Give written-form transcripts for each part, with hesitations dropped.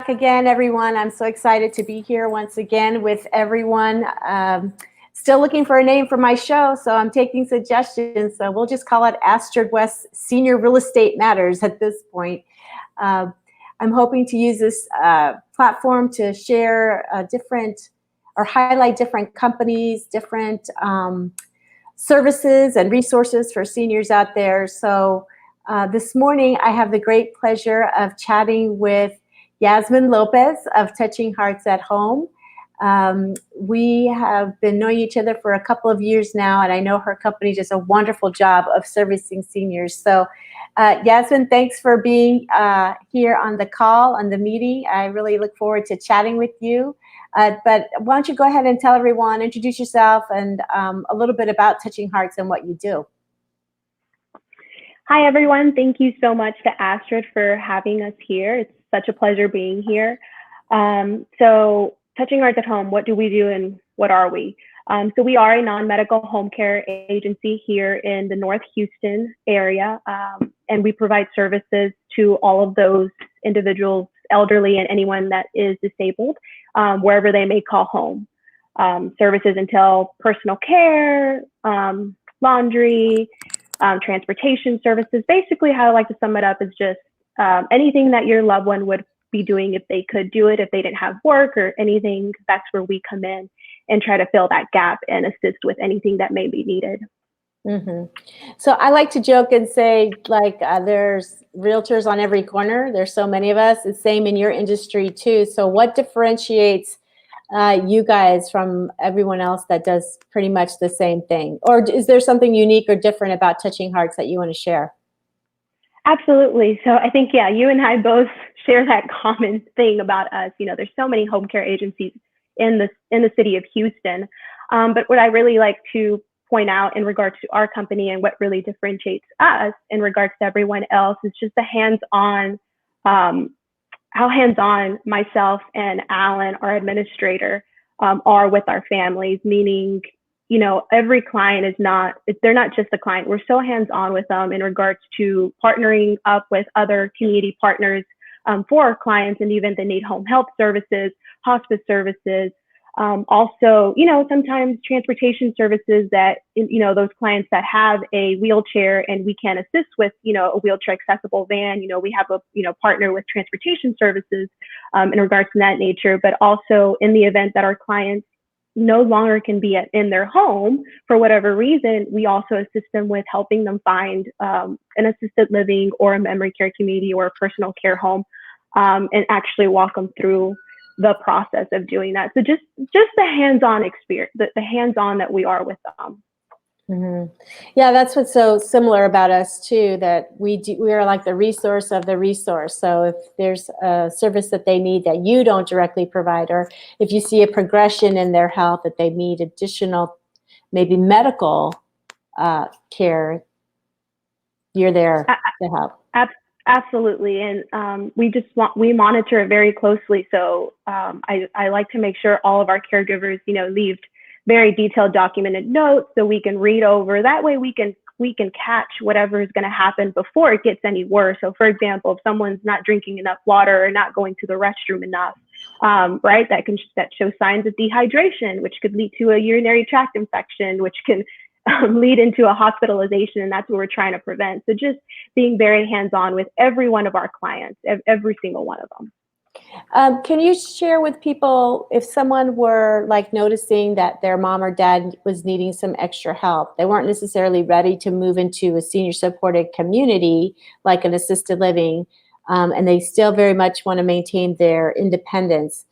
back again, everyone. I'm so excited to be here once again with everyone. Still looking for a name for my show, so I'm taking suggestions. So we'll just call it Astrid West Senior Real Estate Matters at this point. I'm hoping to use this platform to share different or highlight different companies, different services and resources for seniors out there. So this morning, I have the great pleasure of chatting with Yasmin Lopez of Touching Hearts at Home. We have been knowing each other for a couple of years now, and I know her company does a wonderful job of servicing seniors. So Yasmin, thanks for being here on the call, on the meeting. I really look forward to chatting with you. But why don't you go ahead and tell everyone, introduce yourself, and a little bit about Touching Hearts and what you do. Hi, everyone. Thank you so much to Astrid for having us here. It's such a pleasure being here. So Touching Hearts at Home, what do we do and what are we? So we are a non-medical home care agency here in the North Houston area, and we provide services to all of those individuals, elderly, and anyone that is disabled, wherever they may call home. Services entail personal care, laundry, transportation services. Basically, how I like to sum it up is just anything that your loved one would be doing if they could do it, if they didn't have work or anything. That's where we come in and try to fill that gap and assist with anything that may be needed. Mm-hmm. So I like to joke and say, like, there's realtors on every corner. There's so many of us. It's same in your industry too. So what differentiates you guys from everyone else that does pretty much the same thing? Or is there something unique or different about Touching Hearts that you want to share? Absolutely. So I think, yeah, you and I both share that common thing about us. You know, there's so many home care agencies in the city of Houston. But what I really like to point out in regards to our company and what really differentiates us in regards to everyone else is just the hands-on, how hands-on myself and Alan, our administrator, are with our families, meaning, you know, every client is not, they're not just a client. We're so hands-on with them in regards to partnering up with other community partners for our clients, and even they need home health services, hospice services. Also, you know, sometimes transportation services that, you know, those clients that have a wheelchair and we can assist with, you know, a wheelchair accessible van, you know, we have a, you know, partner with transportation services in regards to that nature. But also in the event that our clients no longer can be in their home for whatever reason, we also assist them with helping them find an assisted living or a memory care community or a personal care home, and actually walk them through the process of doing that. So just the hands-on experience, the hands-on that we are with them. Mm-hmm. Yeah, that's what's so similar about us too, that we are like the resource of the resource. So if there's a service that they need that you don't directly provide, or if you see a progression in their health that they need additional, maybe medical care, you're there to help. Absolutely. And we monitor it very closely. So I like to make sure all of our caregivers, you know, leave very detailed documented notes so we can read over. That way we can catch whatever is going to happen before it gets any worse. So for example, if someone's not drinking enough water or not going to the restroom enough, right, that shows signs of dehydration, which could lead to a urinary tract infection, which can lead into a hospitalization, and that's what we're trying to prevent. So just being very hands-on with every one of our clients, every single one of them. Can you share with people, if someone were like noticing that their mom or dad was needing some extra help, they weren't necessarily ready to move into a senior supported community like an assisted living, and they still very much want to maintain their independence,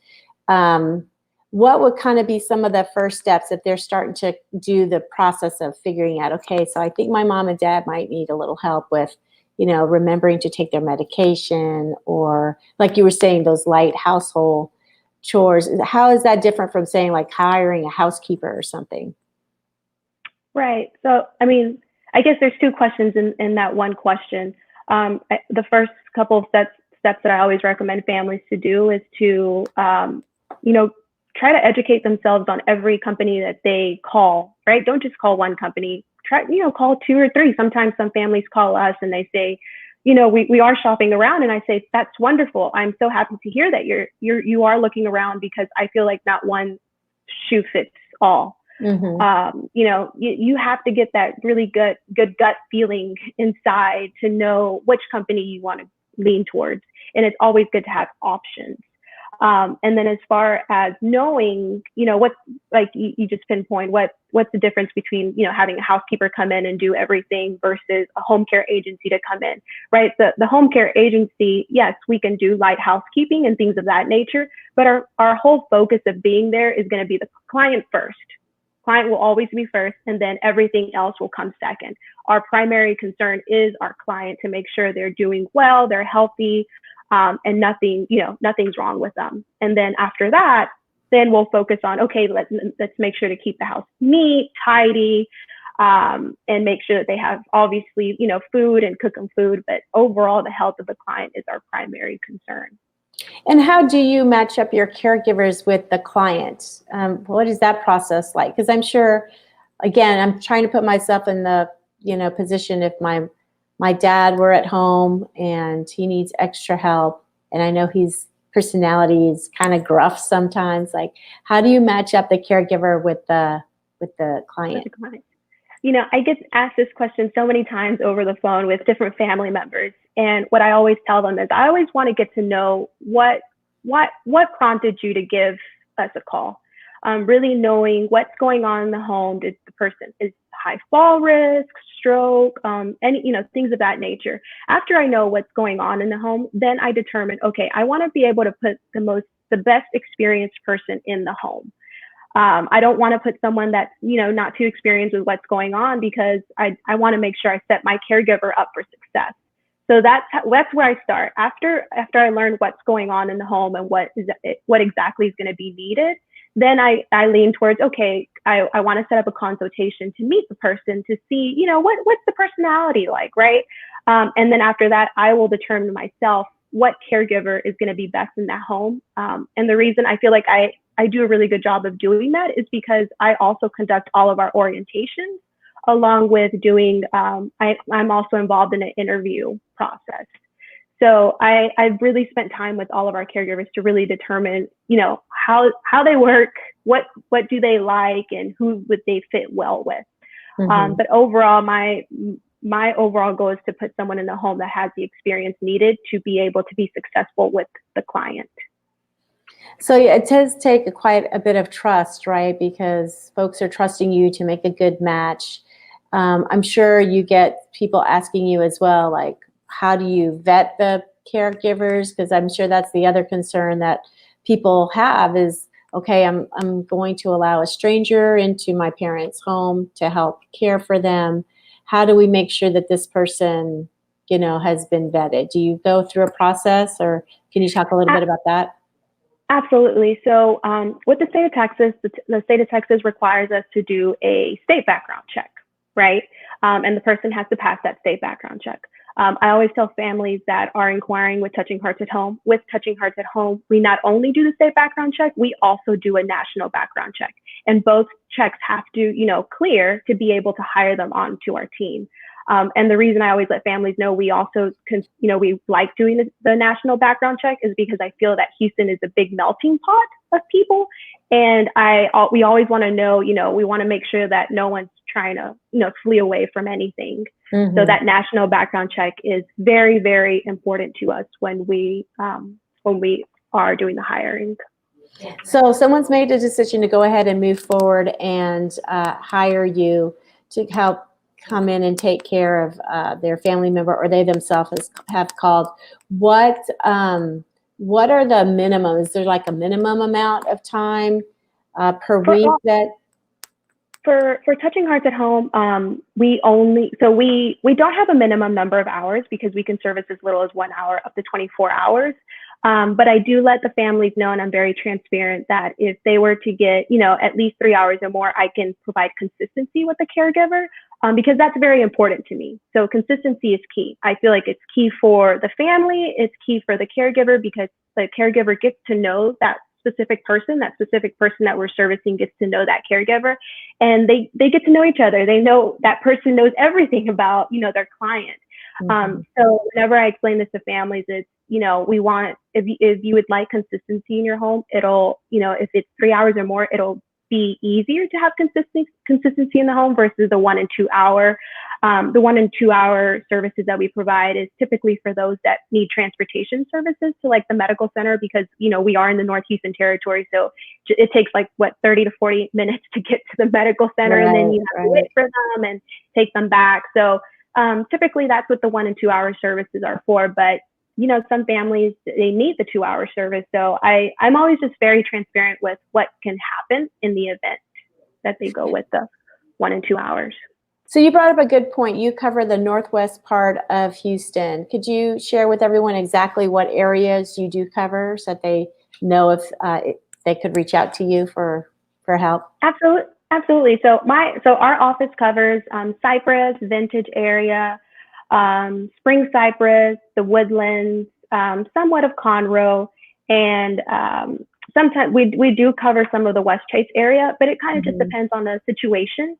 what would kind of be some of the first steps if they're starting to do the process of figuring out, okay, so I think my mom and dad might need a little help with, you know, remembering to take their medication, or like you were saying, those light household chores. How is that different from saying like hiring a housekeeper or something? Right. So, I mean, I guess there's two questions in that one question. The first couple of steps that I always recommend families to do is to, you know, try to educate themselves on every company that they call, right? Don't just call one company. Try, you know, call two or three. Sometimes some families call us and they say, we are shopping around, and I say, that's wonderful. I'm so happy to hear that you are looking around, because I feel like not one shoe fits all. Mm-hmm. You have to get that really good gut feeling inside to know which company you want to lean towards. And it's always good to have options. And then as far as knowing, what's, like you just pinpoint, what's the difference between, having a housekeeper come in and do everything versus a home care agency to come in, right? The home care agency, yes, we can do light housekeeping and things of that nature, but our whole focus of being there is going to be the client first. Client will always be first, and then everything else will come second. Our primary concern is our client, to make sure they're doing well, they're healthy, and nothing's wrong with them. And then after that, then we'll focus on, okay, let's make sure to keep the house neat, tidy, and make sure that they have, obviously, food, and cook them food. But overall, the health of the client is our primary concern. And how do you match up your caregivers with the client? What is that process like? Because I'm sure, again, I'm trying to put myself in the position, if my dad were at home and he needs extra help, and I know his personality is kind of gruff sometimes. Like, how do you match up the caregiver with the client? I get asked this question so many times over the phone with different family members. And what I always tell them is, I always want to get to know what prompted you to give us a call. Really knowing what's going on in the home. Did the person is high fall risk, stroke, any, things of that nature. After I know what's going on in the home, then I determine, okay, I want to be able to put the best experienced person in the home. I don't want to put someone that's, not too experienced with what's going on, because I want to make sure I set my caregiver up for success. So that's where I start. After I learn what's going on in the home and what exactly is going to be needed, then I lean towards, okay, I want to set up a consultation to meet the person, to see, what's the personality like, right? And then after that, I will determine myself what caregiver is going to be best in that home. And the reason I feel like I do a really good job of doing that is because I also conduct all of our orientations, along with doing, I'm also involved in an interview process. So I've really spent time with all of our caregivers to really determine, how they work, what do they like, and who would they fit well with. Mm-hmm. But overall, my overall goal is to put someone in the home that has the experience needed to be able to be successful with the client. So it does take quite a bit of trust, right? Because folks are trusting you to make a good match. I'm sure you get people asking you as well, like, how do you vet the caregivers? Because I'm sure that's the other concern that people have is, okay, I'm going to allow a stranger into my parents' home to help care for them. How do we make sure that this person, has been vetted? Do you go through a process, or can you talk a little bit about that? Absolutely. So with the state of Texas, the state of Texas requires us to do a state background check, right? And the person has to pass that state background check. I always tell families that are inquiring with Touching Hearts at Home, we not only do the state background check, we also do a national background check. And both checks have to, clear to be able to hire them onto our team. And the reason I always let families know we also, we like doing the national background check is because I feel that Houston is a big melting pot of people. And we always want to know, we want to make sure that no one's trying to, flee away from anything. Mm-hmm. So that national background check is very, very important to us when we are doing the hiring. So someone's made a decision to go ahead and move forward and hire you to help come in and take care of their family member, or they themselves have called. What are the minimum? Is there like a minimum amount of time per week that? For Touching Hearts at Home, we don't have a minimum number of hours, because we can service as little as 1 hour up to 24 hours. But I do let the families know, and I'm very transparent, that if they were to get, at least 3 hours or more, I can provide consistency with the caregiver, because that's very important to me. So consistency is key. I feel like it's key for the family, it's key for the caregiver, because the caregiver gets to know that specific person that we're servicing gets to know that caregiver, and they get to know each other. They know that person knows everything about, their client. So whenever I explain this to families, it's, we want, if you would like consistency in your home, it'll, if it's 3 hours or more, it'll be easier to have consistency in the home versus the 1 and 2 hour. The 1 and 2 hour services that we provide is typically for those that need transportation services to like the medical center, because, we are in the North Houston territory. So it takes 30 to 40 minutes to get to the medical center, and then you have to wait for them and take them back. So typically that's what the 1 and 2 hour services are for. But some families, they need the 2 hour service. So I'm always just very transparent with what can happen in the event that they go with the 1 and 2 hours. So you brought up a good point. You cover the northwest part of Houston. Could you share with everyone exactly what areas you do cover so that they know if they could reach out to you for help? Absolutely. So our office covers Cypress, Vintage area, Spring Cypress, the Woodlands, somewhat of Conroe, and sometimes we do cover some of the West Chase area, but it kind of just depends on the situation.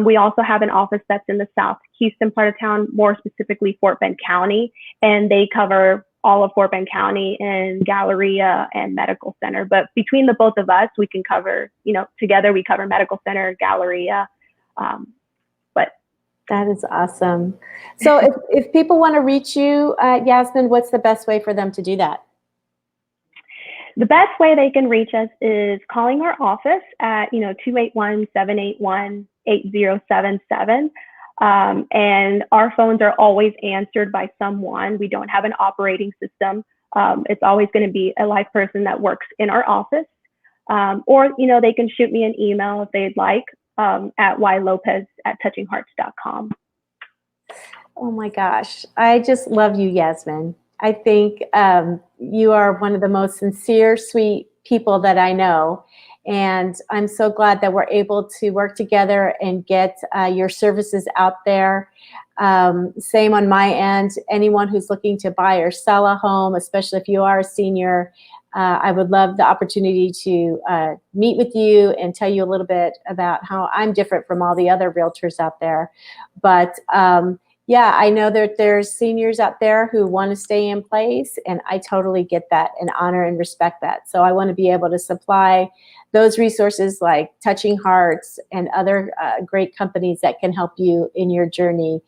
We also have an office that's in the South Houston part of town, more specifically Fort Bend County, and they cover all of Fort Bend County and Galleria and Medical Center. But between the both of us, we can cover, together we cover Medical Center, Galleria. That is awesome. So if people want to reach you, Yasmin, what's the best way for them to do that? The best way they can reach us is calling our office at, 281-781-8077. And our phones are always answered by someone. We don't have an operating system. It's always going to be a live person that works in our office. Or, they can shoot me an email if they'd like, at ylopez@touchinghearts.com. Oh my gosh. I just love you, Yasmin. I think you are one of the most sincere, sweet people that I know. And I'm so glad that we're able to work together and get your services out there. Same on my end. Anyone who's looking to buy or sell a home, especially if you are a senior, I would love the opportunity to meet with you and tell you a little bit about how I'm different from all the other realtors out there. But yeah, I know that there's seniors out there who want to stay in place, and I totally get that and honor and respect that. So I want to be able to supply those resources like Touching Hearts and other great companies that can help you in your journey,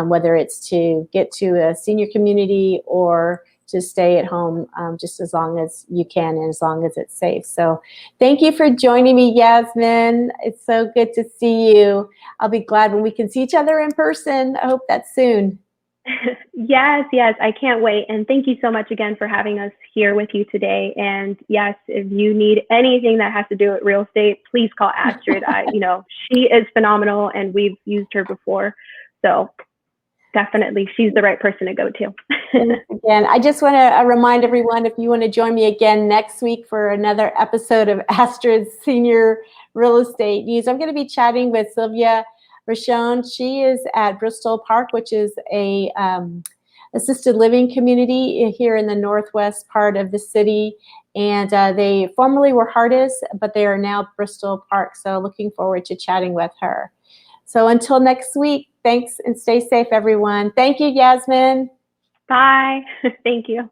whether it's to get to a senior community or to stay at home just as long as you can and as long as it's safe. So thank you for joining me, Yasmin. It's so good to see you. I'll be glad when we can see each other in person. I hope that's soon. Yes, I can't wait. And thank you so much again for having us here with you today. And yes, if you need anything that has to do with real estate, please call Astrid. She is phenomenal and we've used her before. So definitely, she's the right person to go to. Again, I just want to remind everyone, if you want to join me again next week for another episode of Astrid's Senior Real Estate News, I'm going to be chatting with Sylvia Rochon. She is at Bristol Park, which is a assisted living community here in the northwest part of the city. And they formerly were Hartis, but they are now Bristol Park. So looking forward to chatting with her. So until next week, thanks and stay safe, everyone. Thank you, Yasmin. Bye. Thank you.